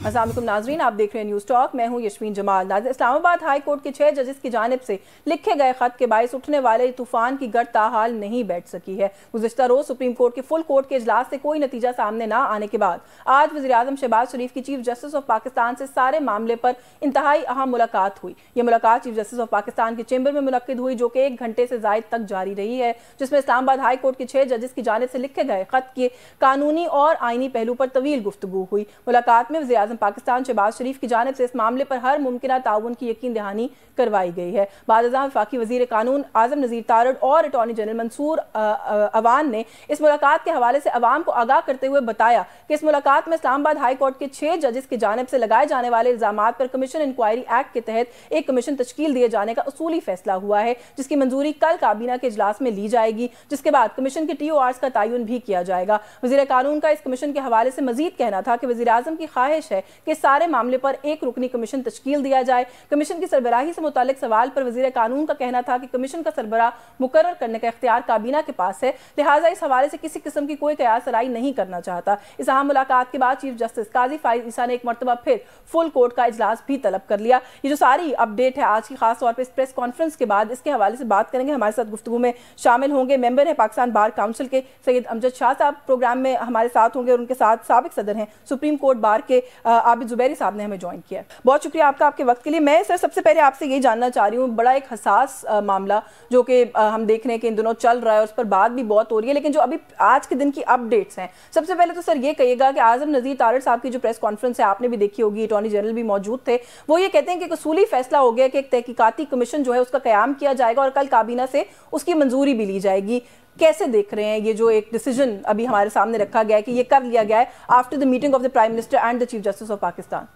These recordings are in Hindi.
अस्सलाम वालेकुम नाजरीन, आप देख रहे हैं न्यूज़ टॉक। मैं हूं यशमीन जमाल। इस्लामाबाद हाई कोर्ट के 6 जजेस की जानिब से लिखे गए खत के बायस उठने वाले तूफान की गर्द ताहाल नहीं बैठ सकी है। गुज़िश्ता रोज सुप्रीम कोर्ट के फुल कोर्ट के इजलास से कोई नतीजा सामने ना आने के बाद आज वज़ीर आज़म शहबाज शरीफ की चीफ जस्टिस ऑफ पाकिस्तान से सारे मामले पर इंतहाई अहम मुलाकात हुई। ये मुलाकात चीफ जस्टिस ऑफ पाकिस्तान के चैम्बर में मुनक्किद हुई, जो कि 1 घंटे से ज़ायद तक जारी रही है, जिसमें इस्लामाबाद हाई कोर्ट के 6 जजेस की जानिब से लिखे गए खत के कानूनी और आईनी पहलू पर तवील गुफ्तगू हुई। मुलाकात में वज़ीर आज़म पाकिस्तान शहबाज शरीफ की जानिब से इस मामले पर हर मुमकिन ताउन की यकीन दहानी करवाई गई है। बाद वफाकी वज़ीर कानून आज़म नज़ीर तारड़ और अटॉर्नी जनरल मंसूर अवान ने इस मुलाकात के हवाले से अवाम को आगाह करते हुए बताया कि इस मुलाकात में इस्लामाबाद हाई कोर्ट के 6 जजेस की जानिब से लगाए जाने वाले इल्जामात पर कमीशन इंक्वायरी एक्ट के तहत एक कमीशन तश्कील दिए जाने का उसूली फैसला हुआ है, जिसकी मंजूरी कल काबीना के इजलास में ली जाएगी, जिसके बाद कमीशन के TORs का तयन भी किया जाएगा। वज़ीर कानून का इस कमीशन के हवाले से मजीद कहना था कि वज़ीर आज़म की ख्वाहिश है कि सारे मामले पर एक रुकनी कमीशन तश्कील दिया जाए। कमीशन की सरबराही से मुतालिक सवाल पर वज़ीर कानून का कहना था कि कमीशन का सरबराह मुकर्रर करने का इख्तियार काबीना के पास है, लिहाजा इस हवाले से किसी किस्म की कोई कयास राई नहीं करना चाहता। इस अहम मुलाकात के बाद चीफ जस्टिस काजी फाइज ईसा ने एक मरतबा फिर फुल कोर्ट का इजलास भी तलब कर लिया। ये जो सारी अपडेट है आज की, खास तौर पर इस प्रेस कॉन्फ्रेंस के बाद, इसके हवाले से बात करेंगे। हमारे साथ गुफ्तगू में शामिल होंगे मेंबर है पाकिस्तान बार काउंसिल के सैयद अमजद शाह साहब, प्रोग्राम में हमारे साथ होंगे, और उनके साथ साबिक सदर हैं सुप्रीम कोर्ट बार के आबिद जुबैरी साहब ने हमें ज्वाइन किया। बहुत शुक्रिया आपका आपके वक्त के लिए। मैं सर सबसे पहले आपसे यही जानना चाह रही हूँ, बड़ा एक हसास मामला जो कि हम देख रहे हैं कि इन दिनों चल रहा है और उस पर बात भी बहुत हो रही है, लेकिन जो अभी आज के दिन की अपडेट्स हैं, सबसे पहले तो सर ये कहिएगा कि आज़म नज़ीर तारड़ साहब की जो प्रेस कॉन्फ्रेंस है आपने भी देखी होगी, अटॉर्नी जनरल भी मौजूद थे, वो ये कहते हैं कि उसूली फैसला हो गया कि एक तहकीकाती कमीशन जो है उसका क़याम किया जाएगा और कल काबीना से उसकी मंजूरी भी ली जाएगी। कैसे देख रहे हैं ये जो एक डिसीजन अभी हमारे सामने रखा गया है कि ये कर लिया गया है after the meeting of the prime minister and the chief justice of Pakistan?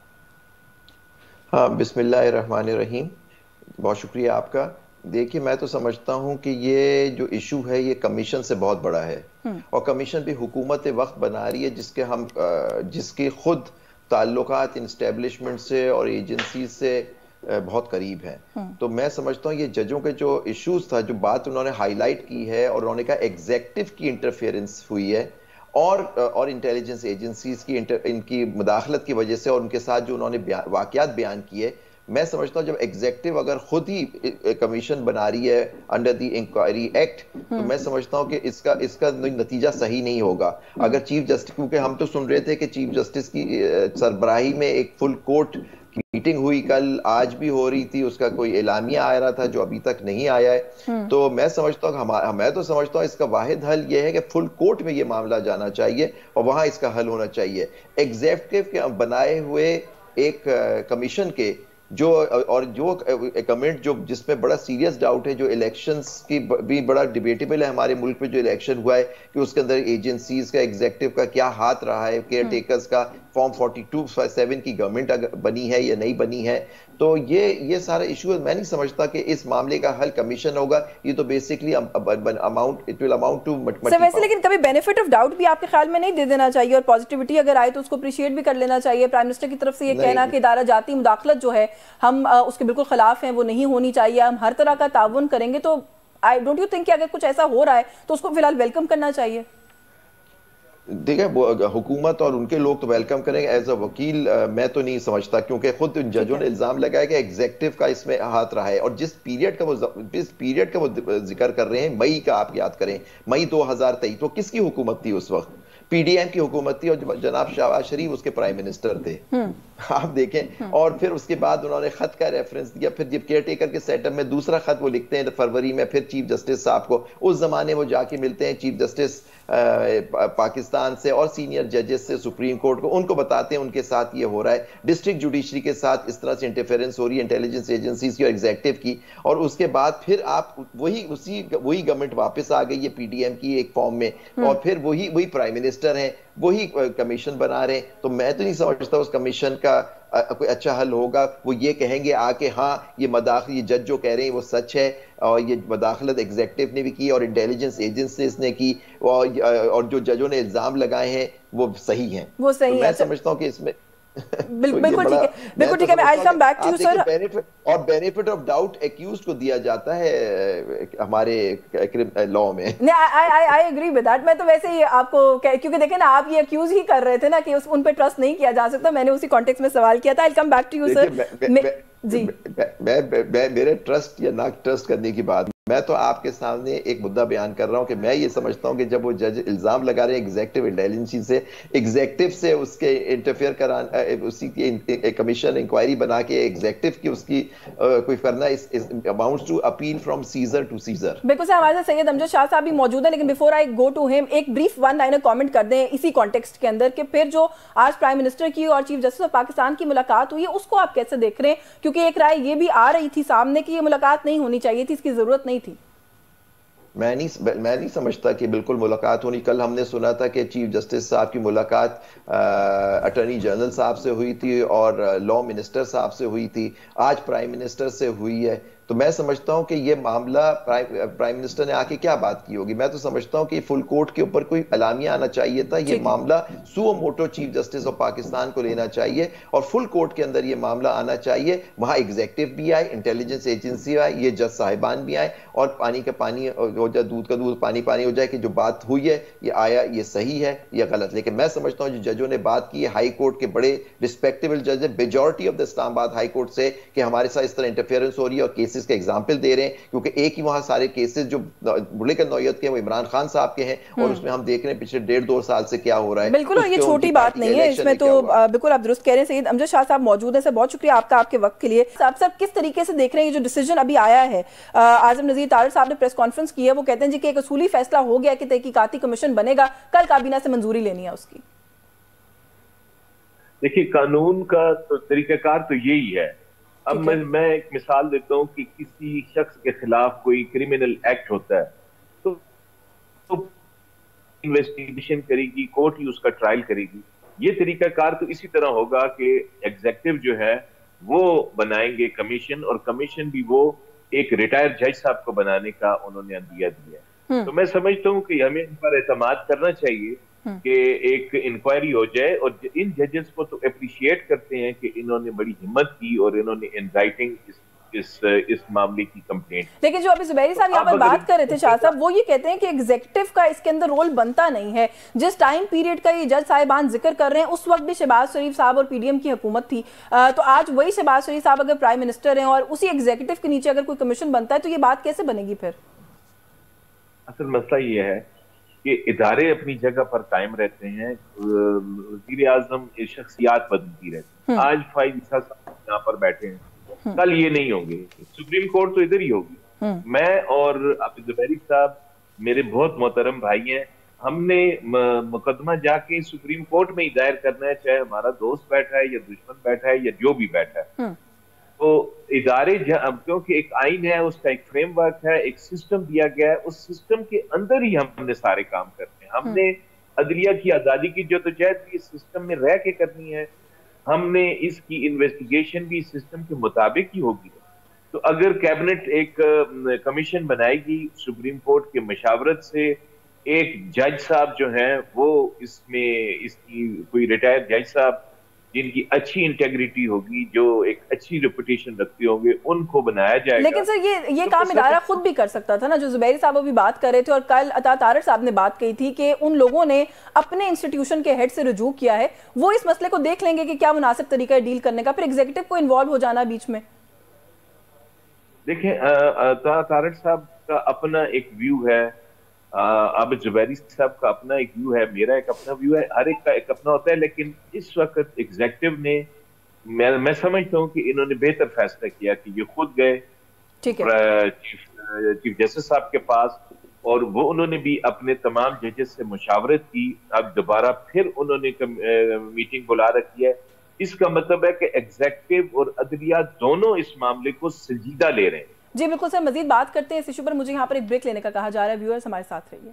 हाँ, बिस्मिल्लाहिर्रहमानिर्रहीम। बहुत शुक्रिया आपका। देखिए, मैं तो समझता हूँ कि ये जो इशू है ये कमीशन से बहुत बड़ा है, और कमीशन भी हुकूमत वक्त बना रही है जिसके खुद ताल्लुकात इस्टेब्लिशमेंट से और एजेंसी से बहुत करीब हैं। तो मैं समझता हूँ ये जजों के जो इश्यूज था, जो बात उन्होंने हाईलाइट की है, और उन्होंने कहा एग्जेक्टिव की इंटरफेरेंस हुई है और इंटेलिजेंस एजेंसीज की इनकी मुदाखलत की वजह से, और उनके साथ जो उन्होंने वाकयात बयान किए, मैं समझता हूँ जब एग्जेक्टिव अगर खुद ही कमीशन बना रही है अंडर द इंक्वायरी एक्ट, तो मैं समझता हूँ कि इसका नतीजा सही नहीं होगा। अगर चीफ जस्टिस, क्योंकि हम तो सुन रहे थे कि चीफ जस्टिस की सरबराही में एक फुल कोर्ट मीटिंग हुई, कल आज भी हो रही थी, उसका कोई एलामिया आ रहा था जो अभी तक नहीं आया है। तो मैं समझता हूँ मैं तो समझता हूँ इसका वाहिद हल यह है कि फुल कोर्ट में ये मामला जाना चाहिए और वहां इसका हल होना चाहिए। एग्जेक्टिव के बनाए हुए एक कमीशन के जो कमेंट जो जिसमें बड़ा सीरियस डाउट है, जो इलेक्शंस की भी बड़ा डिबेटेबल है हमारे मुल्क में, जो इलेक्शन हुआ है कि उसके अंदर एजेंसीज का, एग्जेक्टिव का क्या हाथ रहा है, केयर टेकर्स का, फॉर्म 42/7 की गवर्नमेंट बनी है या नहीं बनी है, तो ये सारा इशू है। मैं नहीं समझता कि इस मामले का हल कमीशन होगा। ये तो basically it will amount to वैसे, लेकिन कभी बेनिफिट ऑफ डाउट भी आपके ख्याल में नहीं दे देना चाहिए, और पॉजिटिविटी अगर आए तो उसको अप्रिशिएट भी कर लेना चाहिए। प्राइम मिनिस्टर की तरफ से ये कहना कि इदारा जाती मुदाखलत जो है हम उसके बिल्कुल खिलाफ हैं, वो नहीं होनी चाहिए, हम हर तरह का ताउन करेंगे, तो आई डोंट यू थिंक कि अगर कुछ ऐसा हो रहा है तो उसको फिलहाल वेलकम करना चाहिए? देखिए, हुकूमत और उनके लोग तो वेलकम करेंगे। एज अ वकील मैं तो नहीं समझता, क्योंकि खुद उन जजों ने इल्जाम लगाया कि एग्जेक्टिव का इसमें हाथ रहा है, और जिस पीरियड का वो जिक्र कर रहे हैं, मई का, आप याद करें मई 2023, तो किसकी हुकूमत थी उस वक्त? PDM की हुकूमत थी, और जनाब शहबाज शरीफ उसके प्राइम मिनिस्टर थे। आप देखें, और फिर उसके बाद उन्होंने खत का रेफरेंस दिया, फिर जब केयर टेकर के सेटअप में दूसरा खत वो लिखते हैं फरवरी में, फिर चीफ जस्टिस साहब को, उस जमाने वो जाके मिलते हैं चीफ जस्टिस पाकिस्तान से और सीनियर जजेस से सुप्रीम कोर्ट को, उनको बताते हैं उनके साथ ये हो रहा है, डिस्ट्रिक्ट जुडिशरी के साथ इस तरह से इंटरफेरेंस हो रही है इंटेलिजेंस एजेंसीज की और एग्जेक्टिव की, और उसके बाद फिर आप वही गवर्नमेंट वापस आ गई है PDM की एक फॉर्म में, और फिर वही प्राइम मिनिस्टर हैं, वही कमीशन बना रहे हैं। तो मैं तो नहीं समझता उस कमीशन का कोई अच्छा हल होगा। वो ये कहेंगे आके हाँ ये जज जो कह रहे हैं वो सच है, और ये मदाखलत एग्जेक्टिव ने भी की और इंटेलिजेंस एजेंसीज ने की, और जो जजों ने इल्जाम लगाए हैं वो सही हैं। वो सही तो मैं समझता हूँ कि इसमें बिल्कुल ठीक है, बिल्कुल ठीक है। मैं I come back to you sir. Benefit of doubt accused को दिया जाता है हमारे लॉ में। I agree with that. मैं तो वैसे ही आपको क्योंकि देखें ना, आप ये एक्यूज ही कर रहे थे ना कि उन पे ट्रस्ट नहीं किया जा सकता, मैंने उसी कॉन्टेक्स्ट में सवाल किया था। I come back to you sir. जी, मेरे ट्रस्ट या ना ट्रस्ट करने की बात, मैं तो आपके सामने एक मुद्दा बयान कर रहा हूं कि मैं ये समझता हूं कि जब वो जज इल्जाम लगा रहे हैं एग्जेक्टिव इंटेलिजेंस से, एग्जेक्टिव से उसके इंटरफेयर कराना, उसी की कमीशन इंक्वायरी बना के एग्जेक्टिव की उसकी कोई करना amounts to appeal from Caesar to Caesar. बिल्कुल सर, हमारे साथ सैयद अमजद शाह साहब भी मौजूद है, लेकिन before I go to him एक ब्रीफ वन लाइनर कमेंट कर दें इसी कॉन्टेक्स्ट के अंदर कि फिर जो आज प्राइम मिनिस्टर की और चीफ जस्टिस ऑफ पाकिस्तान की मुलाकात हुई है उसको आप कैसे देख रहे हैं? क्योंकि एक राय ये भी आ रही थी सामने कि ये मुलाकात नहीं होनी चाहिए थी, इसकी जरूरत नहीं थी। मैं नहीं समझता कि बिल्कुल मुलाकात होनी। कल हमने सुना था कि चीफ जस्टिस साहब की मुलाकात अटॉर्नी जनरल साहब से हुई थी और लॉ मिनिस्टर साहब से हुई थी, आज प्राइम मिनिस्टर से हुई है। तो मैं समझता हूं कि ये मामला प्राइम मिनिस्टर ने आके क्या बात की होगी। मैं तो समझता हूं कि फुल कोर्ट के ऊपर कोई अलामिया आना चाहिए था। ये मामला suo motu chief justice of Pakistan को लेना चाहिए और फुल कोर्ट के अंदर ये मामला आना चाहिए। वहां एग्जेक्टिव भी आए, इंटेलिजेंस एजेंसी आए, ये जज साहिबान भी आए और पानी का पानी हो जाए, दूध का दूध पानी पानी हो जाए कि जो बात हुई है ये आया, ये सही है या गलत। लेकिन मैं समझता हूं जो जजों ने बात की है, हाई कोर्ट के बड़े रिस्पेक्टेबल जज है, majority of the Islamabad high court से, कि हमारे साथ इस तरह इंटरफेरेंस हो रही है और केसेस का एग्जाम्पल दे रहे हैं, क्योंकि एक ही वहां सारे केसेस जो बुले का नौयत के वो इमरान खान साहब के हैं और उसमें हम देख रहे हैं पिछले 1.5-2 साल से क्या हो रहा है। बिल्कुल, और ये छोटी बात नहीं है इसमें तो बिल्कुल आप दुरुस्त कह रहे हैं। सैयद अमजद शाह साहब मौजूद है सर, बहुत शुक्रिया आपका आपके वक्त के लिए। आप सर किस तरीके से देख रहे हैं ये जो डिसीजन अभी आया है? आजम नजीर तारिक साहब ने प्रेस कॉन्फ्रेंस की है, वो कहते हैं जी कि एक असूली फैसला हो गया कि तहकीकाती कमीशन बनेगा, कल काबीना से मंजूरी लेनी है उसकी। देखिए, कानून का तो तरीकाकार तो यही है। अब मैं एक मिसाल देता हूँ कि किसी शख्स के खिलाफ कोई क्रिमिनल एक्ट होता है तो इन्वेस्टिगेशन करेगी कोर्ट ही उसका ट्रायल करेगी। ये तरीकाकार तो इसी तरह होगा कि एग्जेक्टिव जो है वो बनाएंगे कमीशन, और कमीशन भी वो एक रिटायर्ड जज साहब को बनाने का उन्होंने अंदिया दिया। तो मैं समझता हूँ कि हमें इन पर एतमाद करना चाहिए कि एक इंक्वायरी हो जाए, और इन जजेस को तो अप्रिशिएट करते हैं कि इन्होंने बड़ी हिम्मत की और इन्होंने इन राइटिंग इस मामले की कंप्लेंट। लेकिन जो अभी जुबैरी साहब यहाँ पर बात कर रहे थे शाह साहब, वो ये कहते हैं कि एग्जेक्टिव का इसके अंदर रोल बनता नहीं है। जिस टाइम पीरियड का ये जज साहिबान जिक्र कर रहे हैं उस वक्त भी शहबाज शरीफ साहब और पीडीएम की हुकूमत थी, तो आज वही शहबाज शरीफ साहब अगर प्राइम मिनिस्टर हैं और उसी एग्जीक्यूटिव के नीचे अगर कोई कमीशन बनता है तो ये बात कैसे बनेगी फिर? असल मसला ये है कि इदारे अपनी जगह पर कायम रहते हैं, वज़ीर आज़म शख्सियात बदलती रहती है। आज फाइज ईसा साहब यहाँ पर बैठे हैं, कल ये नहीं होंगे, सुप्रीम कोर्ट तो इधर ही होगी। मैं और अब्दुल ज़ुबैरी साहब मेरे बहुत मोहतरम भाई हैं, हमने मुकदमा जाके सुप्रीम कोर्ट में ही दायर करना है, चाहे हमारा दोस्त बैठा है या दुश्मन बैठा है या जो भी बैठा है। तो इदारे क्योंकि एक आइन है, उसका एक फ्रेमवर्क है, एक सिस्टम दिया गया है, उस सिस्टम के अंदर ही हमने सारे काम करते हैं। हमने अदलिया की आजादी की जदोजहद भी इस सिस्टम में रह के करनी है, हमने इसकी इन्वेस्टिगेशन भी इस सिस्टम के मुताबिक ही होगी। तो अगर कैबिनेट एक कमीशन बनाएगी सुप्रीम कोर्ट के मशावरत से, एक जज साहब जो हैं वो इसमें इसकी कोई रिटायर्ड जज साहब जिनकी अच्छी इंटेग्रिटी होगी, जो एक अच्छी रेपुटेशन रखते होंगे, उनको बनाया जाएगा। लेकिन सर ये तो काम इदारा खुद भी कर सकता था ना, जो जुबैरी साहब अभी बात कर रहे थे और कल अता तारिक साहब ने बात कही थी कि उन लोगों ने अपने इंस्टीट्यूशन के हेड से रुजू किया है, वो इस मसले को देख लेंगे कि क्या मुनासिब तरीका है डील करने का, फिर एग्जीक्यूटिव को इन्वॉल्व हो जाना बीच में। देखें, अता तारिक साहब का अपना एक व्यू है, अब जुबैरी साहब का अपना एक व्यू है, मेरा एक अपना व्यू है, हर एक का एक अपना होता है। लेकिन इस वक्त एग्जीक्यूटिव ने, मैं समझता हूँ कि इन्होंने बेहतर फैसला किया कि ये खुद गए चीफ जस्टिस साहब के पास, और वो उन्होंने भी अपने तमाम जजेस से मुशावरत की। अब दोबारा फिर उन्होंने मीटिंग बुला रखी है। इसका मतलब है कि एग्जीक्यूटिव और अदलिया दोनों इस मामले को संजीदा ले रहे हैं। जी बिल्कुल सर, मजीद बात करते हैं इस इशू पर। मुझे यहाँ पर एक ब्रेक लेने का कहा जा रहा है। व्यूअर्स हमारे साथ रहिए।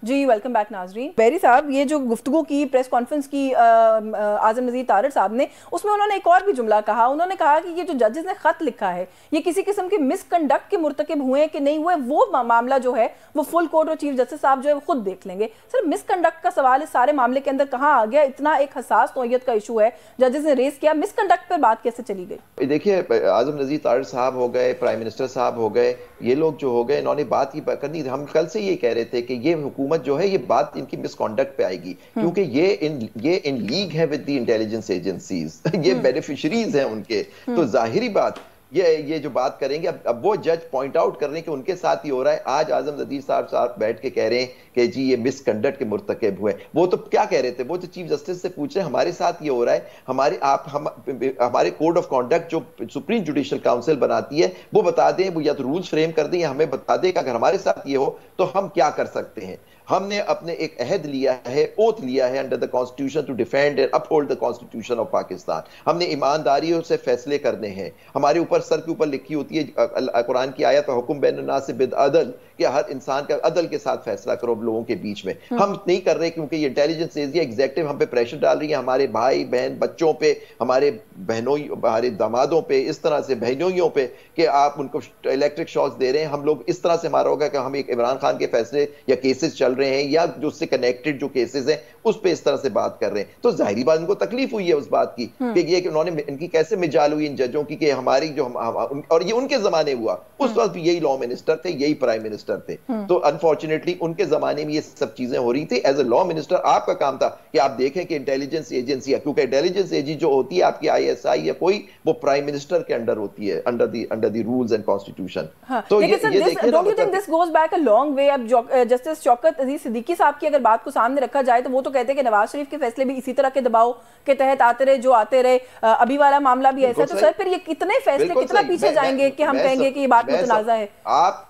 जी वेलकम बैक नाजरीन। बेरी साहब, ये जो गुफ्तगू की प्रेस कॉन्फ्रेंस की आज़म नज़ीर तारड़ साहब ने, उसमें उन्होंने एक और भी जुमला कहा। उन्होंने कहा कि ये जो जजेस ने खत लिखा है ये किसी किस्म की मिसकंडक्ट के मुर्तकिब हुए कि नहीं हुए, वो मामला जो है वो फुल कोर्ट और चीफ जस्टिस साहब जो है वो खुद देख लेंगे। सर, मिसकंडक्ट का सवाल इस सारे मामले के अंदर कहाँ आ गया? इतना एक हसास नौयत का इशू है, जजेस ने रेस किया, मिसकंडक्ट पर बात कैसे चली गई? देखिए, आज़म नज़ीर तारड़ साहब हो गए, प्राइम मिनिस्टर साहब हो गए, ये लोग जो हो गए, इन्होंने बात ही करनी। हम कल से ये कह रहे थे कि ये हुकूमत जो है ये बात इनकी मिसकॉन्डक्ट पे आएगी, क्योंकि ये इन लीग है विद द इंटेलिजेंस एजेंसीज, ये बेनिफिशरीज हैं उनके। तो जाहिरी बात ये जो बात करेंगे, अब वो जज पॉइंट आउट कर रहे हैं कि उनके साथ ही हो रहा है। आज आज़म नज़ीर साहब बैठ के कह रहे हैं कि जी ये मिसकंडक्ट के मुर्तकिब हुए। वो तो क्या कह रहे थे, वो तो चीफ जस्टिस से पूछ रहे हैं हमारे साथ ये हो रहा है, हमारे कोड ऑफ कॉन्डक्ट जो सुप्रीम जुडिशल काउंसिल बनाती है वो बता दें, वो या तो रूल्स फ्रेम कर दें या हमें बता दें कि अगर हमारे साथ ये हो तो हम क्या कर सकते हैं। हमने अपने एक अहद लिया है, ओथ लिया है under the constitution to defend and uphold the constitution of Pakistan. हमने ईमानदारी से फैसले करने हैं। हमारे ऊपर सर के ऊपर लिखी होती है कुरान की आयत, हुक्म बैन नास बिल अदल, कि हर इंसान का अदल के साथ फैसला करो लोगों के बीच में। हम नहीं कर रहे क्योंकि ये इंटेलिजेंस एजेंसी एग्जीक्यूटिव हम पे प्रेशर डाल रही है, हमारे भाई बहन बच्चों पे, हमारे बहनों, हमारे दामादों पे, इस तरह से बहनोइयों पे कि आप उनको इलेक्ट्रिक शॉक्स दे रहे हैं। हम लोग इस तरह से मारा होगा कि हम एक इमरान खान के फैसले या केसेस चल रहे हैं या जो उससे कनेक्टेड जो केसेस हैं उस पे इस तरह से बात कर रहे हैं। तो जाहिर बात इनको तकलीफ हुई है उस बात की कि ये कि उन्होंने इनकी कैसे मिजाल हुई इन जजों की कि हमारी जो और ये उनके जमाने हुआ, उस वक्त भी यही लॉ मिनिस्टर थे, यही प्राइम मिनिस्टर थे। तो अनफॉर्चुनेटली उनके जमाने में ये सब चीजें हो रही थी। एज ए लॉ मिनिस्टर आपका काम था कि आप देखें कि इंटेलिजेंस एजेंसी है, क्योंकि इंटेलिजेंस एजेंसी जो होती है आपकी ISI या कोई, वो प्राइम मिनिस्टर के अंडर होती है, under the rules and constitution. तो ये देखिए, don't you think this goes back a long way? अब जस्टिस शौकत अजीज सिद्दीकी साहब की अगर बात को सामने रखा जाए तो वो तो कहते हैं कि नवाज शरीफ के फैसले भी इसी तरह के दबाव के तहत आते रहे जो आते रहे। अभी वाला मामला भी ऐसा है। तो सर फिर ये कितने फैसले कितना पीछे जाएंगे कि हम कहेंगे कि ये बात मुतनाज़ा है? आप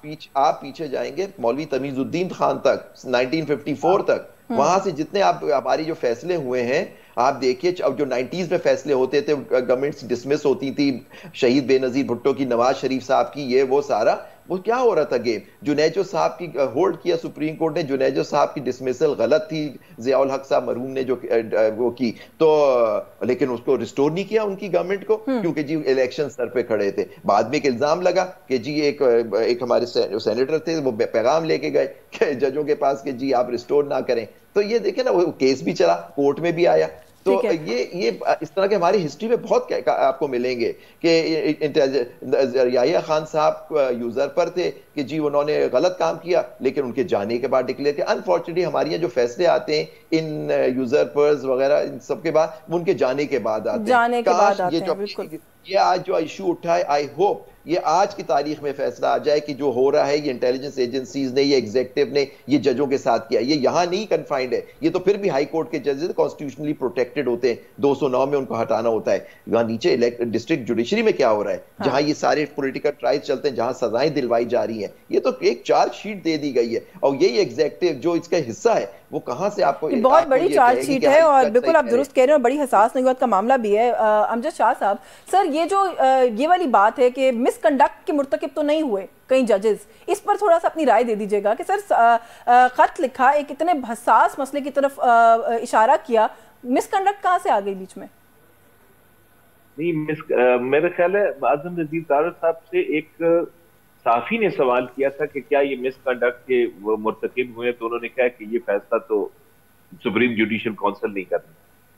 पीछे जाएंगे मौलवी तमीजुद्दीन खान तक, 1954 तक, वहां से जितने आप हमारी जो फैसले हुए हैं आप देखिए। अब जो 90s में फैसले होते थे, गवर्नमेंट डिसमिस होती थी, शहीद बेनजीर भुट्टो की, नवाज शरीफ साहब की, ये वो सारा, वो क्या हो रहा था गेम। जुनैजो साहब की होल्ड किया सुप्रीम कोर्ट ने, जुनैजो साहब की डिसमिसल गलत थी, जियाउल हक साहब मरहूम ने जो वो की, तो लेकिन उसको रिस्टोर नहीं किया उनकी गवर्नमेंट को, क्योंकि जी इलेक्शन सर पे खड़े थे। बाद में एक इल्जाम लगा कि जी एक हमारे सेनेटर थे, वो पैगाम लेके गए जजों के पास कि जी आप रिस्टोर ना करें। तो ये देखे ना, वो केस भी चला, कोर्ट में भी आया। तो ये इस तरह के हमारी हिस्ट्री में बहुत आपको मिलेंगे कि याहिया खान साहब यूजर पर थे कि जी उन्होंने गलत काम किया, लेकिन उनके जाने के बाद डिक्लेयर किया। अनफॉर्चुनेटली हमारे यहाँ जो फैसले आते हैं इन यूजर पर वगैरह, इन सब के बाद, वो उनके जाने के बाद आते हैं। ये आज जो इशू उठा है, आई होप ये आज की तारीख में फैसला आ जाए कि जो हो रहा है ये इंटेलिजेंस एजेंसीज ने, ये एग्जीक्यूटिव ने, ये जजों के साथ किया। ये यहां नहीं कन्फाइंड है, ये तो फिर भी हाई कोर्ट के जजेस कॉन्स्टिट्यूशनली प्रोटेक्टेड होते हैं, 209 में उनको हटाना होता है। वहां नीचे डिस्ट्रिक्ट जुडिशरी में क्या हो रहा है, जहां ये सारे पॉलिटिकल ट्रायल्स चलते हैं, जहां सजाएं दिलवाई जा रही हैं, ये तो एक चार्जशीट दे दी गई है। और यही एग्जीक्यूटिव जो इसका हिस्सा है, वो कहां से आपको बहुत बड़ी चार्जशीट है। और बिल्कुल आप दुरुस्त कह रहे हैं, बड़ी हसास नौयत का मामला भी है। अमजद शाह साहब, सर ये जो ये वाली बात है कि मिसकंडक्ट के मुर्तकिब तो नहीं हुए कई जजेस, इस पर थोड़ा सा अपनी राय दे दीजिएगा कि सर खत लिखा, एक इतने हसास मसले की तरफ इशारा किया, मिसकंडक्ट कहां से आ गई बीच में? नहीं, मेरा ख्याल है आज़म नज़ीर तारड़ साहब से एक साफी ने सवाल किया था कि क्या ये मिसकंडक्ट के वो मुर्तकिब हुए, तो उन्होंने कहा कि ये फैसला तो सुप्रीम जुडिशल काउंसिल नहीं कर रही।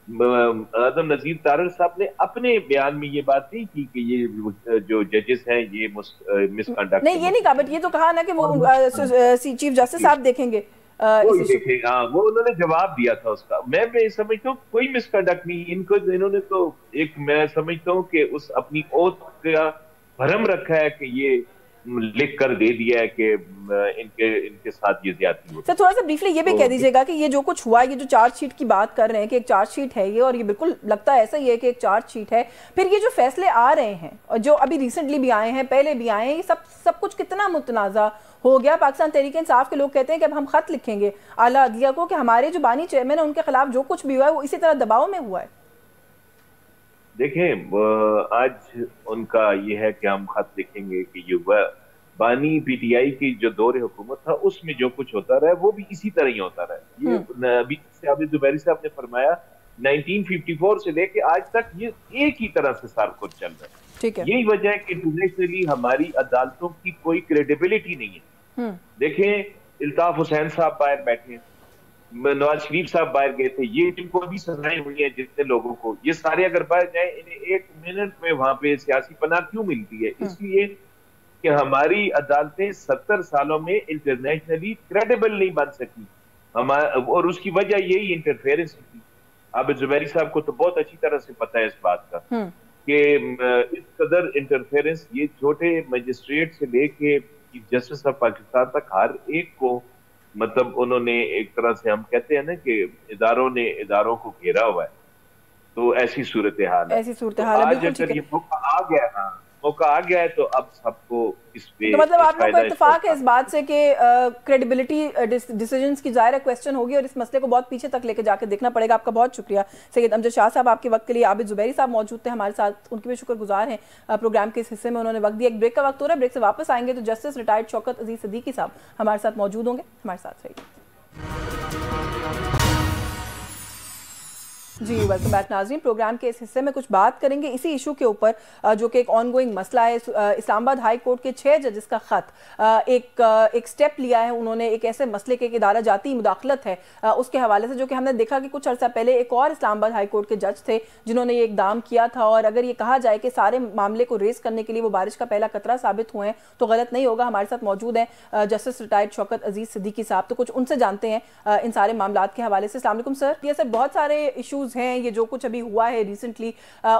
आज़म नज़ीर तारड़ साहब ने अपने बयान में ये बात नहीं की कि ये जो जजेस हैं ये मिसकंडक्ट नहीं, ये नहीं कहा, बट ये तो कहा ना कि वो चीफ जस्टिस साहब देखेंगे। वो उन्होंने जवाब दिया था उसका। मैं समझता हूँ कोई मिसकंडक्ट नहीं, इन्होंने तो एक, मैं समझता हूँ कि उस अपनी ओथ का भरम रखा है कि ये लिख कर दे दिया है कि इनके साथ ये ज्यादती हो। सर थोड़ा सा ब्रीफली ये भी कह दीजिएगा कि ये जो कुछ हुआ, ये जो चार्जशीट की बात कर रहे हैं कि एक चार्जशीट है ये, और ये बिल्कुल लगता है ऐसा ही है कि एक चार्जशीट है, फिर ये जो फैसले आ रहे हैं और जो अभी रिसेंटली भी आए हैं, पहले भी आए हैं, ये सब कुछ कितना मुतनाज़ा हो गया? पाकिस्तान तहरीक इंसाफ के लोग कहते हैं कि अब हम खत लिखेंगे आला अदलिया को कि हमारे जो बानी चेयरमैन है उनके खिलाफ जो कुछ भी हुआ है वो इसी तरह दबाव में हुआ है। देखें, आज उनका ये है कि हम खत लिखेंगे कि ये हुआ, बानी पीटीआई की जो दौर हुकूमत था उसमें जो कुछ होता रहा वो भी इसी तरह ही होता रहा। ये अभी से आबिद जुबैरी साहब ने फरमाया 1954 से लेके आज तक ये एक ही तरह से सारा कुछ चल रहा है। ठीक है। यही वजह है कि इंटरनेशनली हमारी अदालतों की कोई क्रेडिबिलिटी नहीं है। देखें, इल्ताफ हुसैन साहब बाहर बैठे हैं, नवाज शरीफ साहब बाहर गए थे, ये जिनको अभी सजाएं हुई है जितने लोगों को, ये सारे अगर बाहर जाए इन्हें 1 मिनट में वहां पे सियासी पनाह क्यों मिलती है? इसलिए कि हमारी अदालतें 70 सालों में इंटरनेशनली क्रेडिबल नहीं बन सकी और उसकी वजह यही इंटरफेरेंस थी। आबिद जुबैरी साहब को तो बहुत अच्छी तरह से पता है इस बात का कि इस कदर इंटरफेरेंस ये छोटे मजिस्ट्रेट से लेके चीफ जस्टिस ऑफ पाकिस्तान तक हर एक को, मतलब उन्होंने एक तरह से, हम कहते हैं ना कि इदारों ने इदारों को घेरा हुआ है। तो ऐसी सूरत हाल है। तो आज अगर ये मौका आ गया ना, मौका आ गया है तो अब सबको इस पे, तो मतलब आप लोग का इत्तेफाक है इस बात से कि क्रेडिबिलिटी डिसीजंस की ज़ाहिर क्वेश्चन होगी और इस मसले को बहुत पीछे तक लेके जाके देखना पड़ेगा। आपका बहुत शुक्रिया सैयद अमजद शाह साहब आपके वक्त के लिए। आबिद जुबैरी साहब मौजूद थे हमारे साथ, उनके भी शुक्रगुजार हैं प्रोग्राम के इस हिस्से में, उन्होंने वक्त दिया। एक ब्रेक का वक्त हो रहा है, ब्रेक से वापस आएंगे तो जस्टिस रिटायर्ड शौकत अजीज सिद्दीकी साहब हमारे साथ मौजूद होंगे। हमारे साथ रहिए जी। वेलकम बैक नाज़रीन। प्रोग्राम के इस हिस्से में कुछ बात करेंगे इसी इशू के ऊपर जो कि एक ऑनगोइंग मसला है। इस्लामाबाद हाई कोर्ट के 6 जजेस का ख़त एक स्टेप लिया है उन्होंने, एक ऐसे मसले के इदारा जाती मुदाखलत है उसके हवाले से, जो कि हमने देखा कि कुछ अर्सा पहले एक और इस्लामाबाद हाई कोर्ट के जज थे जिन्होंने ये इकदाम किया था। और अगर ये कहा जाए कि सारे मामले को रेस करने के लिए वो बारिश का पहला कतरा साबित हुए हैं तो गलत नहीं होगा। हमारे साथ मौजूद हैं जस्टिस रिटायर्ड शौकत अजीज सिद्दीकी साहब, तो कुछ उनसे जानते हैं इन सारे मामलों के हवाले से। अस्सलाम वालेकुम सर। ये सर बहुत सारे इशूज़ हैं, ये जो कुछ अभी हुआ है रिसेंटली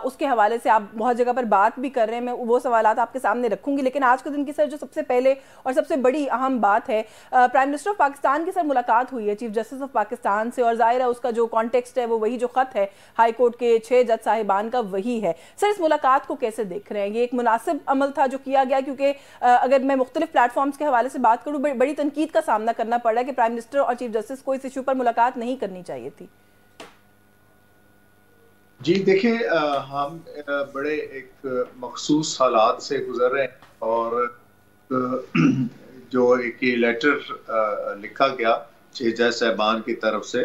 उसके हवाले से आप बहुत जगह पर बात भी कर रहे हैं, मैं वो सवालात आपके सामने रखूंगी। लेकिन आज के दिन की सर जो सबसे पहले और सबसे बड़ी अहम बात है, प्राइम मिनिस्टर ऑफ पाकिस्तान की सर मुलाकात हुई है चीफ जस्टिस ऑफ पाकिस्तान से, और जाहिर है उसका जो कॉन्टेक्स्ट है वो वही जो खत है हाई कोर्ट के 6 जज साहिबान का वही है। सर इस मुलाकात को कैसे देख रहे हैं? ये एक मुनासिब अमल था जो किया गया, क्योंकि अगर मैं मुख्तलिफ प्लेटफॉर्म्स के हवाले से बात करूँ बड़ी तनकीद का सामना करना पड़ रहा है कि प्राइम मिनिस्टर और चीफ जस्टिस को इस इशू पर मुलाकात नहीं करनी चाहिए थी। जी देखिए, हम बड़े एक मखसूस हालात से गुजर रहे हैं और जो एक लेटर लिखा गया 6 जज साहबान की तरफ से,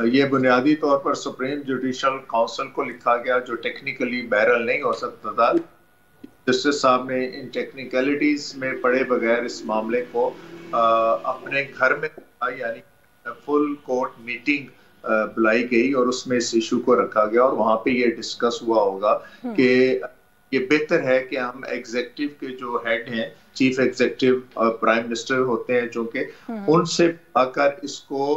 ये बुनियादी तौर पर सुप्रीम जुडिशल काउंसिल को लिखा गया, जो टेक्निकली बहरहाल नहीं हो सकता था। जस्टिस साहब ने इन टेक्निकलिटीज में पड़े बगैर इस मामले को अपने घर में, यानी फुल कोर्ट मीटिंग बुलाई गई और उसमें इस इशू को रखा गया और वहां पे ये डिस्कस हुआ होगा कि ये बेहतर है कि हम एग्जीक्यूटिव के जो हेड हैं, चीफ एग्जीक्यूटिव प्राइम मिनिस्टर होते हैं, जो कि उनसे आकर इसको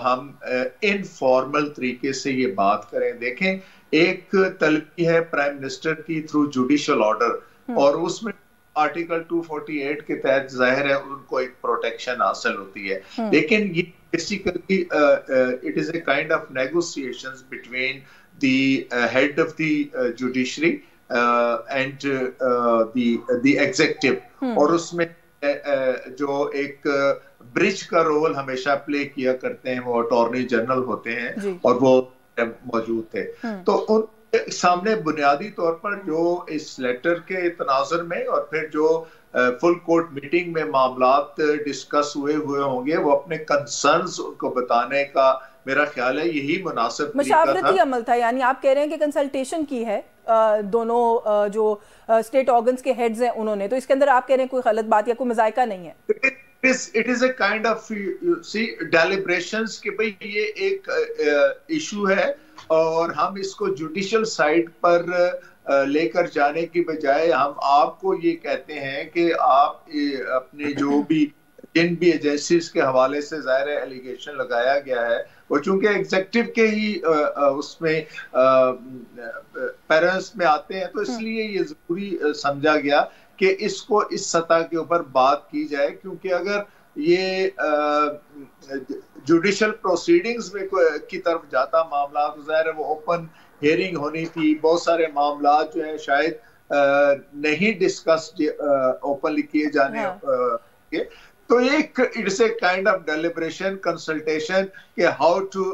हम इनफॉर्मल तरीके से ये बात करें। देखें, एक तलबी है प्राइम मिनिस्टर की थ्रू जुडिशल ऑर्डर, और उसमें आर्टिकल 248 के तहत जाहिर है उनको एक प्रोटेक्शन हासिल होती है, लेकिन ये basically it is a kind of negotiations between the head of the judiciary and the executive, और उसमें जो एक ब्रिज का रोल हमेशा प्ले किया करते हैं वो अटॉर्नी जनरल होते हैं और वो मौजूद थे। तो उन सामने बुनियादी तौर पर जो इस लेटर के तनाजुर में और फिर जो फुल कोर्ट मीटिंग में मामलात डिस्कस हुए होंगे, वो अपने कंसर्न्स उनको बताने का मेरा ख्याल है यही मुनासिब मशावरती अमल था। यानी आप कह रहे हैं कि कंसल्टेशन की है दोनों जो स्टेट ऑर्गन्स के हेड्स हैं उन्होंने, तो इसके अंदर आप कह रहे हैं कोई गलत बात या कोई मजायका नहीं है? It is a kind of deliberations कि भाई ये एक इशू है और हम इसको जुडिशियल साइड पर लेकर जाने की बजाय हम आपको ये कहते हैं कि आप अपने जो भी जिन भी एजेंसीज के हवाले से ज़ाहिर है एलिगेशन लगाया गया है वो चूंकि एग्जीक्यूटिव के ही उसमें पेरेंट्स में आते हैं, तो इसलिए ये जरूरी समझा गया कि इसको इस सतह के ऊपर बात की जाए, क्योंकि अगर ये जुडिशियल प्रोसीडिंग्स में की तरफ जाता मामला, तो ज़ाहिर है वो ओपन हियरिंग होनी थी, बहुत सारे मामला जो है शायद नहीं डिस्कस ओपनली किए जाने के, तो एक it's a kind of deliberation consultation कि how to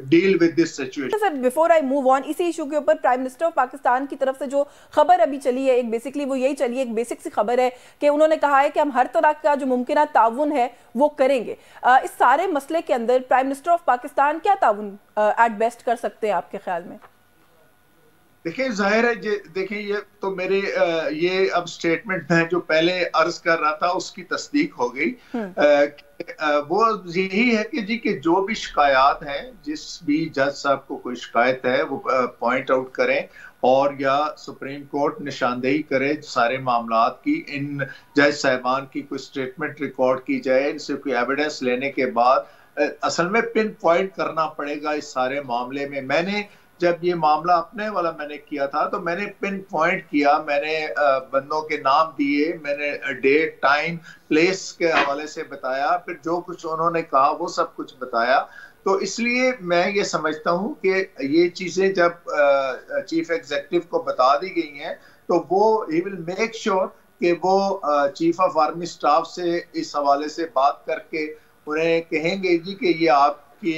deal with this situation. Sir before I move on, इसी इशू के ऊपर प्राइम मिनिस्टर ऑफ पाकिस्तान की तरफ से जो खबर अभी चली है, एक बेसिकली वो यही चली है, एक बेसिक सी खबर है कि उन्होंने कहा है कि हम हर तरह का जो मुमकिन ताउन है वो करेंगे। इस सारे मसले के अंदर प्राइम मिनिस्टर ऑफ पाकिस्तान क्या ताउन एट बेस्ट कर सकते हैं आपके ख्याल में? देखिए जाहिर है, देखिए ये तो मेरे ये अब स्टेटमेंट मैं जो पहले अर्ज कर रहा था उसकी तस्दीक हो गई। वो यही है कि जी कि जो भी शिकायत हैं, जिस भी जज साहब को कोई शिकायत है वो पॉइंट आउट करें और या सुप्रीम कोर्ट निशानदेही करे सारे मामलात की। इन जज साहिबान की कोई स्टेटमेंट रिकॉर्ड की जाए, इनसे कोई एविडेंस लेने के बाद असल में पिन पॉइंट करना पड़ेगा इस सारे मामले में। मैंने जब ये मामला अपने वाला मैंने किया था तो मैंने पिन पॉइंट किया, मैंने बंदों के नाम दिए, मैंने डेट टाइम प्लेस के हवाले से बताया, फिर जो कुछ उन्होंने कहा वो सब कुछ बताया। तो इसलिए मैं ये समझता हूँ कि ये चीज़ें जब चीफ एग्जीक्यूटिव को बता दी गई हैं तो वो ही विल मेक श्योर कि वो चीफ ऑफ आर्मी स्टाफ से इस हवाले से बात करके उन्हें कहेंगे जी कि ये आप कि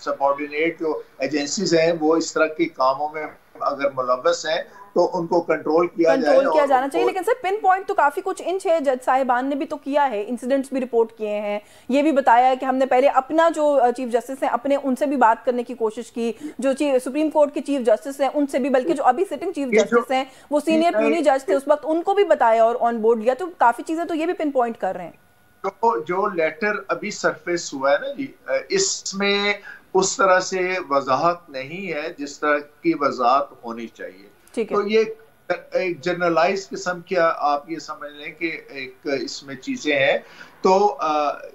सबऑर्डिनेट जो एजेंसीज हैं वो इस तरह के कामों में अगर मुलव्वस हैं तो उनको कंट्रोल किया जाना चाहिए। लेकिन सर पिन पॉइंट तो काफी कुछ इन 6 जज साहिबान ने भी तो किया है, इंसिडेंट्स भी रिपोर्ट किए हैं, ये भी बताया है कि हमने पहले अपना जो चीफ जस्टिस हैं अपने उनसे भी बात करने की कोशिश की, जो सुप्रीम कोर्ट के चीफ जस्टिस हैं उनसे भी, बल्कि जो अभी सिटिंग चीफ जस्टिस हैं वो सीनियर प्यूनी जज थे उस वक्त, उनको भी बताया और ऑन बोर्ड लिया। तो काफी चीजें तो ये भी पिन पॉइंट कर रहे हैं। तो जो लेटर अभी सरफेस हुआ है ना जी, इसमें उस तरह से वजाहत नहीं है जिस तरह की वजाहत होनी चाहिए। तो ये एक जनरलाइज किस्म की आप ये समझ लें कि एक इसमें चीजें हैं। तो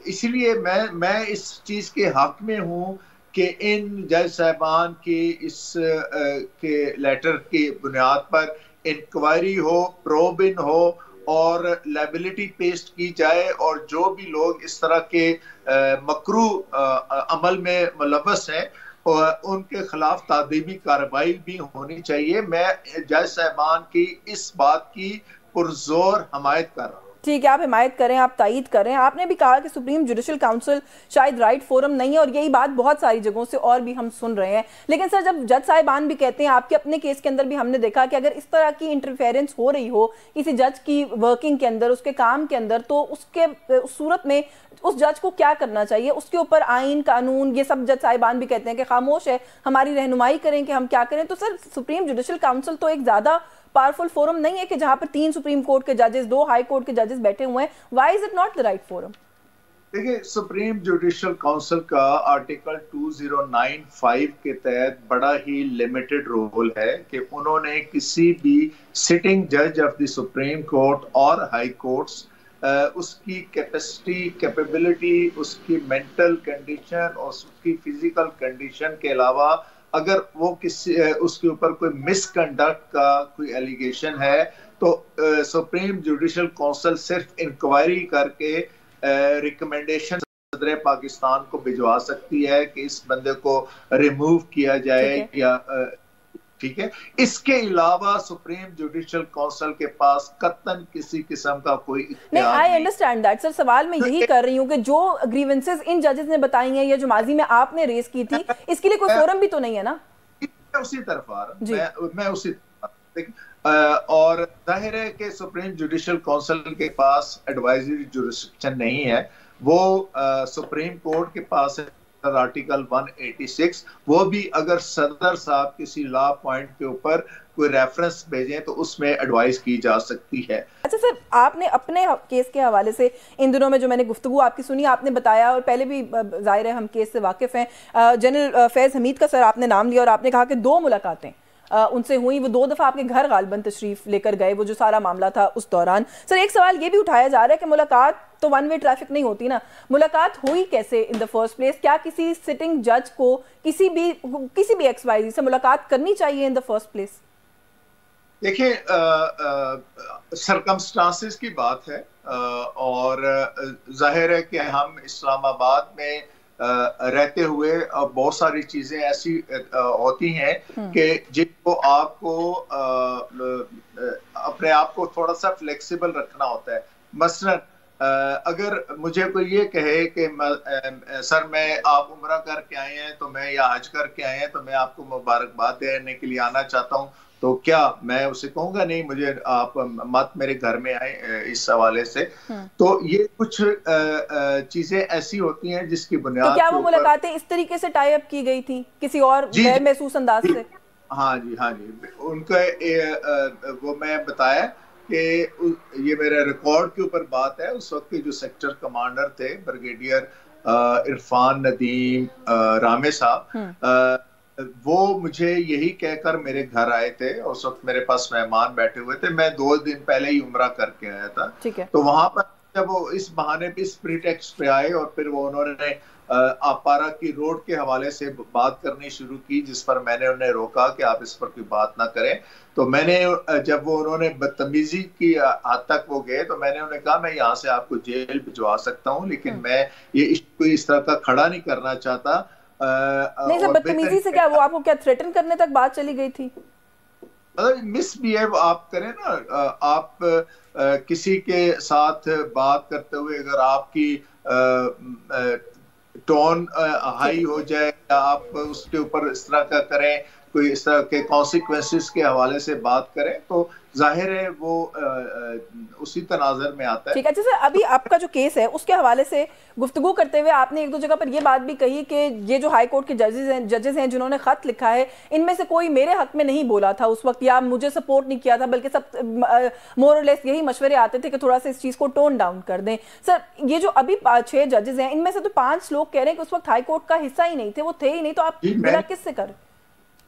इसलिए मैं इस चीज के हक में हूँ कि इन जज साहबान की इस के लेटर की बुनियाद पर इंक्वायरी हो, प्रोबिन हो और लायबिलिटी पेश की जाए और जो भी लोग इस तरह के मकरू अमल में मुलव्वस हैं उनके खिलाफ तादीबी कार्रवाई भी होनी चाहिए। मैं जज साहबान की इस बात की पुरजोर हमायत कर रहा हूँ। ठीक है, आप हिमायत करें, आप तायीद करें। आपने भी कहा कि सुप्रीम जुडिशल काउंसिल शायद राइट फोरम नहीं है और यही बात बहुत सारी जगहों से और भी हम सुन रहे हैं। लेकिन सर जब जज साहिबान भी कहते हैं, आपके अपने केस के अंदर भी हमने देखा कि अगर इस तरह की इंटरफेरेंस हो रही हो किसी जज की वर्किंग के अंदर, उसके काम के अंदर, तो उसके उस सूरत में उस जज को क्या करना चाहिए? उसके ऊपर आइन कानून ये सब जज साहिबान भी कहते हैं कि खामोश है, हमारी रहनुमाई करें कि हम क्या करें। तो सर सुप्रीम जुडिशल काउंसिल तो एक ज्यादा पावरफुल फोरम नहीं है कि जहां पर 3 सुप्रीम कोर्ट के जजेस, 2 हाई कोर्ट के जजेस बैठे हुए हैं? Why is it not the right forum? देखिए, सुप्रीम जुडिशल काउंसिल का आर्टिकल 2095 के तहत बड़ा ही लिमिटेड रोल है कि उन्होंने किसी भी सिटिंग जज ऑफ द सुप्रीम कोर्ट और हाई कोर्ट्स उसकी कैपेसिटी, कैपेबिलिटी, उसकी मेंटल कंडीशन और उसकी फिजिकल कंडीशन के अलावा अगर वो किसी उसके ऊपर कोई मिसकंडक्ट का कोई एलिगेशन है तो सुप्रीम जुडिशल काउंसिल सिर्फ इंक्वायरी करके रिकमेंडेशन सदर पाकिस्तान को भिजवा सकती है कि इस बंदे को रिमूव किया जाए या ठीक है। इसके अलावा सुप्रीम जुडिशल काउंसिल के पास कतन किसी किस्म का कोई नहीं। आई अंडरस्टैंड दैट सर, सवाल मैं यही कर रही हूँ कि जो ग्रीवेंसेस इन जजेस ने बताई हैं या जो माजी में आपने रेज की थी, इसके लिए कोई फोरम भी तो नहीं है ना? मैं उसी तरफ आ रहा, मैं उसी और जाहिर है कि सुप्रीम जुडिशल काउंसिल के पास एडवाइजरी जुरिस्डिक्शन नहीं है, वो सुप्रीम कोर्ट के पास है आर्टिकल 186। वो भी अगर सदर साहब किसी लॉ पॉइंट के ऊपर कोई रेफरेंस भेजें तो उसमें एडवाइस की जा सकती है। अच्छा सर, आपने अपने केस के हवाले से इन दिनों में जो मैंने गुफ्तगू आपकी सुनी, आपने बताया और पहले भी जाहिर है हम केस से वाकिफ हैं, जनरल फैज़ हमीद का सर आपने नाम लिया और आपने कहा कि 2 मुलाकातें उनसे हुई, वो 2 दफ़ा आपके घर गालबन तशरीफ लेकर गए, वो जो सारा मामला था उस दौरान। सर एक सवाल ये भी उठाया जा रहा है कि मुलाकात तो 1 वे ट्रैफिक नहीं होती ना, मुलाकात हुई कैसे इन द फर्स्ट प्लेस? क्या किसी सिटिंग जज को किसी भी XYZ से मुलाकात करनी चाहिए इन द फर्स्ट प्लेस? देखिए, सरकमस्टांसेस की बात है और जाहिर है कि हम इस्लामाबाद में रहते हुए बहुत सारी चीजें ऐसी होती हैं कि जिनको आपको अपने आप को थोड़ा सा फ्लेक्सिबल रखना होता है। मसलन अगर मुझे कोई ये कहे कि सर मैं आप उम्रा करके आए हैं तो मैं या हज करके आए हैं तो मैं आपको मुबारकबाद देने के लिए आना चाहता हूँ, तो क्या मैं उसे कहूंगा नहीं मुझे आप मत मेरे घर में आए इस हवाले से? तो ये कुछ चीजें ऐसी होती हैं जिसकी बुनियाद तो क्या वो मुलाकातें इस तरीके से टाई अप की गई थी किसी और गैर महसूस अंदाज से? हाँ जी, हाँ जी, उनका वो मैं बताया कि ये मेरे रिकॉर्ड के ऊपर बात है। उस वक्त के जो सेक्टर कमांडर थे ब्रिगेडियर इरफान नदीम रामे साहब, वो मुझे यही कहकर मेरे घर आए थे। उस वक्त मेरे पास मेहमान बैठे हुए थे, मैं 2 दिन पहले ही उम्रा करके आया था। तो वहां पर जब वो इस बहाने पे इस प्रीटेक्स्ट पे आए और फिर वो उन्होंने आपारा की रोड के हवाले से बात करनी शुरू की, जिस पर मैंने उन्हें रोका कि आप इस पर कोई बात ना करें। तो मैंने जब वो उन्होंने बदतमीजी की हद तक वो गए तो मैंने उन्हें कहा मैं यहाँ से आपको जेल भिजवा सकता हूँ, लेकिन मैं ये कोई इस तरह का खड़ा नहीं करना चाहता। नहीं सर, बदतमीजी से क्या, वो आपको क्या थ्रेटन करने तक बात चली गई थी? मिसबिहेव आप करें ना, आप किसी के साथ बात करते हुए अगर आपकी टोन हाई हो जाए या आप उसके ऊपर इस तरह का करें, कोई इस तरह के कॉन्सिक्वेंसेस के हवाले से बात करें, तो जाहिर है वो उसी तनाजर में आता है। ठीक है। अच्छा सर, अभी आपका जो केस है उसके हवाले से गुफ्तगू करते हुए आपने एक दो जगह पर ये बात भी कही कि ये जो हाई कोर्ट के जजेस हैं जिन्होंने खत लिखा है, इनमें से कोई मेरे हक में नहीं बोला था उस वक्त या मुझे सपोर्ट नहीं किया था, बल्कि सब मोर और लेस यही मशवरे आते थे कि थोड़ा सा इस चीज को टोन डाउन कर दें। सर, ये जो अभी 6 जजेस हैं इनमें से तो 5 लोग कह रहे हैं कि उस वक्त हाई कोर्ट का हिस्सा ही नहीं थे, वो थे ही नहीं, तो आप बिना किससे कर?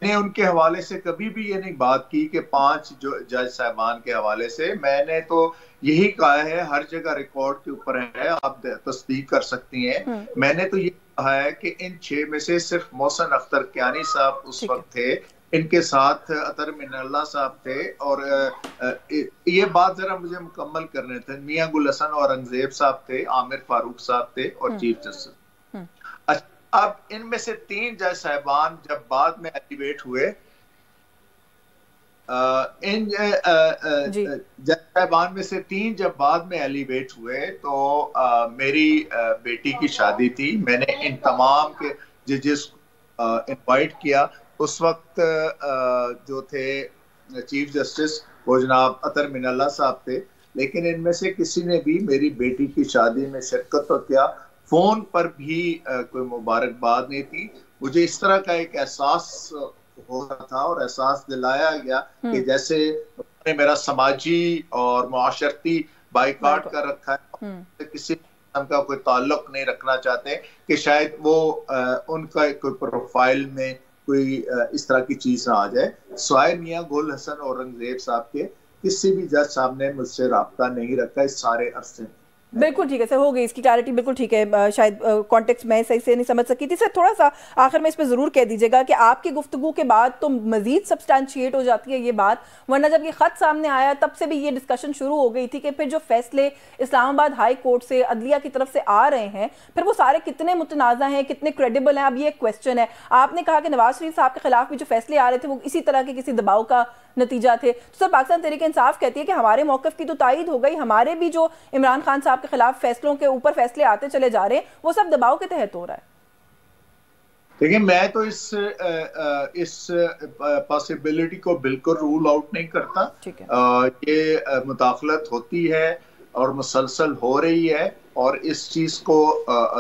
मैंने उनके हवाले से कभी भी ये नहीं बात की कि 5 जो जज साहबान के हवाले से। मैंने तो यही कहा है, हर जगह रिकॉर्ड के ऊपर है, आप तस्दीक कर सकती हैं। मैंने तो ये कहा है कि इन 6 में से सिर्फ मोहसिन अख्तर कियानी साहब उस वक्त थे, इनके साथ अतर मिनल्ला साहब थे, और ये बात जरा मुझे मुकम्मल करने थे, मियां गुल हसन औरंगजेब साहब थे, आमिर फारूक साहब थे और चीफ जस्टिस। अब इनमें से 3 जज साहबान जब बाद में एलिवेट हुए, इन जज साहबान में से 3 जब बाद में एलिवेट हुए तो मेरी बेटी की शादी थी। मैंने इन तमाम के जजेस को इनवाइट किया। उस वक्त जो थे चीफ जस्टिस वो जनाब अतर मिनल्ला साहब थे, लेकिन इनमें से किसी ने भी मेरी बेटी की शादी में शिरकत तो किया, फोन पर भी कोई मुबारकबाद नहीं थी। मुझे इस तरह का एक एहसास हो रहा था और एहसास दिलाया गया कि जैसे उन्होंने मेरा समाजी और मुआशरती बाइकाट कर रखा है, किसी का कोई ताल्लुक नहीं रखना चाहते, कि शायद वो उनका कोई प्रोफाइल में कोई इस तरह की चीज ना आ जाए। स्वाय मियां गुल हसन औरंगजेब साहब के किसी भी जज साहब ने मुझसे राब्ता नहीं रखा इस सारे अरसे में। बिल्कुल ठीक है सर, हो गई इसकी क्लैरिटी, बिल्कुल ठीक है। शायद कॉन्टेक्स्ट मैं सही से नहीं समझ सकी थी। सर, थोड़ा सा आखिर में इस पर ज़रूर कह दीजिएगा कि आपकी गुफ्तगू के बाद तो मज़ीद सब्सटैंशिएट हो जाती है ये बात, वरना जब ये ख़त सामने आया तब से भी ये डिस्कशन शुरू हो गई थी कि फिर जो फैसले इस्लामाबाद हाई कोर्ट से अदलिया की तरफ से आ रहे हैं फिर वो सारे कितने मुतनाज़ा हैं, कितने क्रेडिबल हैं। अब ये एक क्वेश्चन है। आपने कहा कि नवाज शरीफ साहब के खिलाफ भी जो फैसले आ रहे थे वो इसी तरह के किसी दबाव का नतीजा थे। तो सर, पाकिस्तान तहरीक इंसाफ कहती है कि हमारे मौक़िफ़ की तो तायीद हो गई, हमारे भी जो इमरान खान साहब के खिलाफ फैसलों के ऊपर फैसले आते चले जा रहे हैं वो सब दबाव के तहत हो रहा है। देखिए, मैं तो इस पॉसिबिलिटी को बिल्कुल रूल आउट नहीं करता। ये मुदाखलत होती है और मुसलसल हो रही है और इस चीज को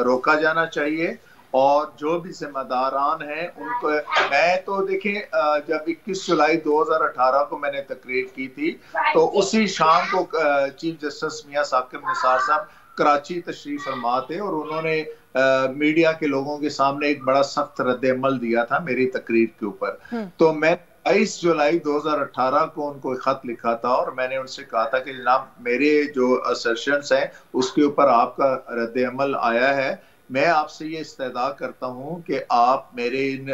रोका जाना चाहिए, और जो भी जिम्मेदारान हैं उनको। मैं तो देखें, जब 21 जुलाई 2018 को मैंने तकरीर की थी तो उसी शाम को चीफ जस्टिस मियां साकिब निसार साहब कराची तशरीफ फरमा थे और उन्होंने मीडिया के लोगों के सामने एक बड़ा सख्त रद्द-ए-अमल दिया था मेरी तकरीर के ऊपर। तो मैं 22 जुलाई 2018 को उनको एक खत लिखा था और मैंने उनसे कहा था कि जनाब, मेरे जो असर्शंस हैं उसके ऊपर आपका रद्द-ए-अमल आया है। मैं आपसे ये इस्तदा करता हूँ कि आप मेरे इन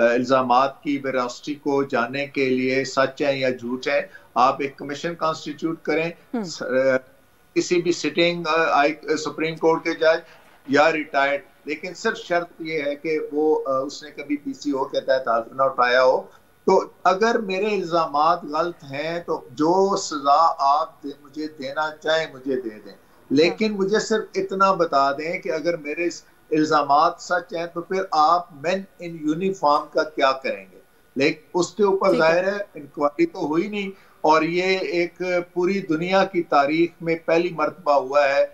इल्जामात की वेरासिटी को जानने के लिए, सच है या झूठ है, आप एक कमीशन कॉन्स्टिट्यूट करें, किसी भी सिटिंग सुप्रीम कोर्ट के जज या रिटायर्ड, लेकिन सिर्फ शर्त ये है कि वो उसने कभी पीसीओ के तहत हल्फ ना उठाया हो। तो अगर मेरे इल्जामात गलत हैं तो जो सजा आप मुझे देना चाहें मुझे दे दें, लेकिन मुझे सिर्फ इतना बता दें कि अगर मेरे इल्जामात सच हैं तो फिर आप मेन इन यूनिफॉर्म का क्या करेंगे। लेकिन उसके ऊपर जाहिर है इंक्वायरी तो हुई नहीं, और ये एक पूरी दुनिया की तारीख में पहली मर्तबा हुआ है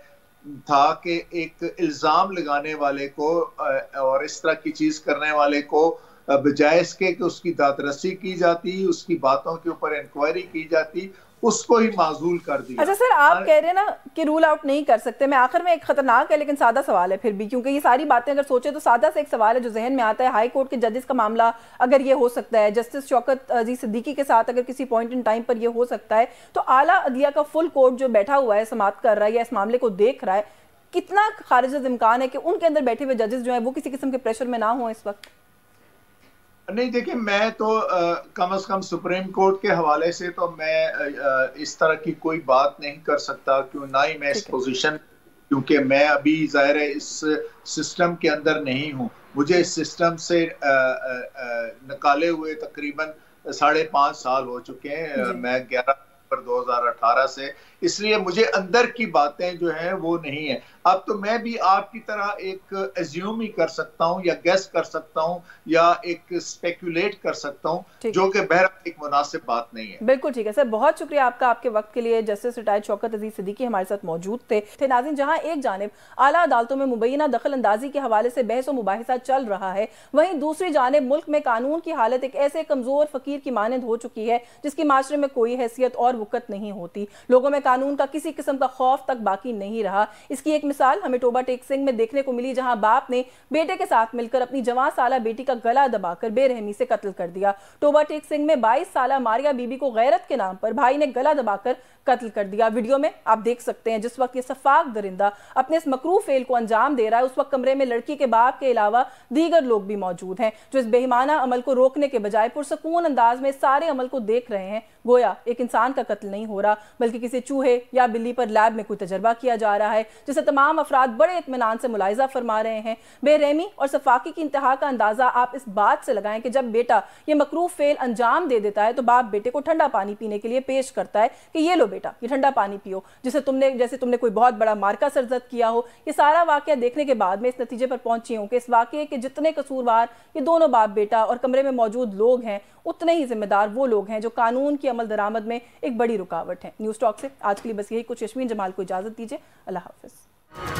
था कि एक इल्जाम लगाने वाले को और इस तरह की चीज करने वाले को बजाय इसके कि उसकी दादरसी की जाती, उसकी बातों के ऊपर इंक्वायरी की जाती, उसको ही माजूल कर दिया। अच्छा सर, आप कह रहे हैं ना कि रूल आउट नहीं कर सकते। मैं आखिर में एक खतरनाक है लेकिन सादा सवाल है फिर भी, क्योंकि ये सारी बातें अगर सोचे तो सादा से एक सवाल है जो जहन में आता है। हाई कोर्ट के जजेस का मामला अगर ये हो सकता है, जस्टिस शौकत अजीज सिद्दीकी के साथ अगर किसी पॉइंट इन टाइम पर ये हो सकता है, तो आला अदलिया का फुल कोर्ट जो बैठा हुआ है, समाअत कर रहा है या इस मामले को देख रहा है, कितना खारिज इम्कान है कि उनके अंदर बैठे हुए जजेस जो है वो किसी किस्म के प्रेशर में ना हो इस वक्त? नहीं देखिए, मैं तो कम से कम सुप्रीम कोर्ट के हवाले से तो मैं इस तरह की कोई बात नहीं कर सकता, क्यों ना ही मैं इस पोजीशन, क्योंकि मैं अभी जाहिर है इस सिस्टम के अंदर नहीं हूँ। मुझे इस सिस्टम से निकाले हुए तकरीबन 5.5 साल हो चुके हैं। मैं 11 नवंबर 2018 से, इसलिए मुझे अंदर की बातें जो हैं वो नहीं है। अब तो मैं भी आपकी तरह एक एज्यूम ही कर सकता हूं या गेस कर सकता हूं या एक स्पेकुलेट कर सकता हूं, जो कि बहरहाल एक मुनासिब बात नहीं है। बिल्कुल ठीक है सर, बहुत शुक्रिया आपका आपके वक्त के लिए। जस्टिस रिटायर्ड शौकत अजीज सिद्दीकी हमारे साथ मौजूद थे। नाज़रीन, जहां एक जानिब आला अदालतों में मुबैना दखल अंदाजी के हवाले से बहस व मुबाहिसा चल रहा है, वहीं दूसरी जानिब मुल्क में कानून की हालत एक ऐसे कमजोर फकीर की मानंद हो चुकी है जिसकी माशरे में कोई हैसियत और वक़्त नहीं होती। लोगों में कानून का किसी किस्म का खौफ तक बाकी नहीं रहा। इसकी एक मिसाल हमें टोबा टेक सिंह में देखने को मिली, जहां बाप ने बेटे के साथ मिलकर अपनी जवान साला बेटी का गला दबाकर बेरहमी से कत्ल कर दिया। टोबा टेक सिंह में 22 साला मारिया बीबी को गैरत के नाम पर भाई ने गला दबाकर कत्ल कर दिया। वीडियो में आप देख सकते हैं जिस वक्त ये सफाक दरिंदा अपने इस मकरू फेल को अंजाम दे रहा है, उस वक्त कमरे में लड़की के बाप के अलावा दीगर लोग भी मौजूद हैं जो इस बेईमाना अमल को रोकने के बजाय पुरसकून अंदाज में सारे अमल को देख रहे हैं। गोया एक इंसान का कत्ल नहीं हो रहा बल्कि किसी चूहे या बिल्ली पर लैब में कोई तजर्बा किया जा रहा है, जिसे तमाम अफराद बड़े इत्मीनान से मुलाहिजा फरमा रहे हैं। बेरहमी और सफाकी की इंतहा का अंदाजा आप इस बात से लगाएं कि जब बेटा ये मकरू फेल अंजाम दे देता है तो बाप बेटे को ठंडा पानी पीने के लिए पेश करता है कि ये लो बेटा, ये ठंडा पानी पियो, जैसे तुमने कोई बहुत बड़ा मार्का सरजद किया हो। ये सारा वाकया देखने के बाद मैं इस नतीजे पर पहुंची हूं कि इस वाकये के जितने कसूरवार ये दोनों बाप बेटा और कमरे में मौजूद लोग हैं, उतने ही जिम्मेदार वो लोग हैं जो कानून की अमल दरामद में एक बड़ी रुकावट है। न्यूज़ टॉक से आज के लिए बस यही कुछ। यस्मीन जमाल को इजाजत दीजिए। अल्लाह हाफिज।